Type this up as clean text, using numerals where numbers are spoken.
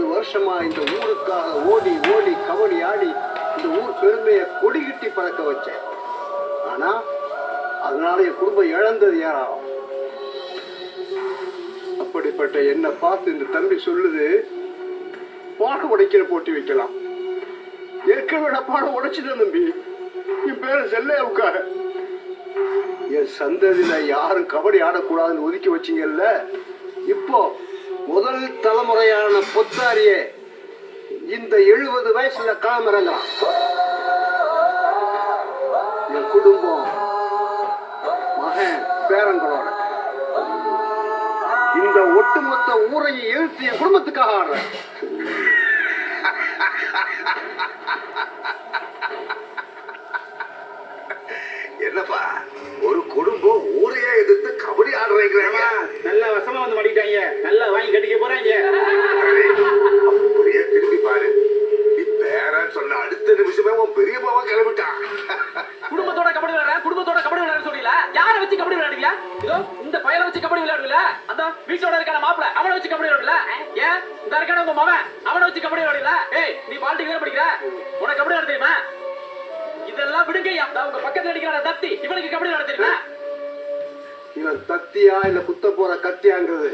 40 வருஷமா இந்த ஊருக்காக ஓடி ஓடி கபடி ஆடி இந்த ஊர் பெருமையை கொடிகிட்டி பறக்க வச்சேன். ஆனா அதனால என் குடும்பம் இழந்தது யாராகும்? அப்படிப்பட்ட என்னை பார்த்து இந்த தம்பி சொல்லுது, பாடம் உடைக்கிற போட்டி வைக்கலாம். ஏற்கனவே நான் பாடம் உடைச்சிட்டேன் தம்பி. என் பேரை செல்லையாவுக்காக என் சந்ததியில யாரும் கபடி ஆடக்கூடாதுன்னு ஒதுக்கி வச்சிங்கல்ல, இப்போ முதல் தலைமுறையான பொத்தாரியே இந்த 70 வயசுல களமிறங்கலாம். என் குடும்பம், மகன், பேரங்களோட இந்த ஒட்டுமொத்த ஊரையை எழுத்து என் குடும்பத்துக்காக ஆடுறேன். என்னப்பா ஒரு குடும்பம் ஊரையே எதிர்த்து கபடி ஆடுறீங்களா? நல்ல வசமா வந்து மாட்டிட்டாங்க. நல்லா வாங்கி கட்டிக்க போறாங்க. அப்படியே திரும்பி பாரு. நீ பேரன் சொன்ன அடுத்த நிமிஷமே உன் பெரிய பாவா கிளம்பிட்டான். குடும்பத்தோட கபடி விளையாடுற, குடும்பத்தோட கபடி விளையாட சொல்றீங்களா? யாரை வச்சு கபடி விளையாடுவீங்க? இதோ இந்த பையனை வச்சு கபடி விளையாடுவீங்களா? அதான் வீட்டோட இருக்கான மாப்பிள, அவனை வச்சு கபடி விளையாடுவீங்களா? ஏன் இந்த இருக்கான உங்க மகன், அவனை வச்சு கபடி விளையாடுவீங்களா? ஏய், நீ பால்டிக்கு படிக்கிற, உனக்கு கபடி விளையாட தெரியுமா? இதெல்லாம் விடுங்கய்யா. உங்க பக்கத்துல அடிக்கிற தத்தி, இவனுக்கு கபடி விளையாட தெரியுமா? இவன் தத்தியா இல்ல குத்த போற கத்தியாங்கிறது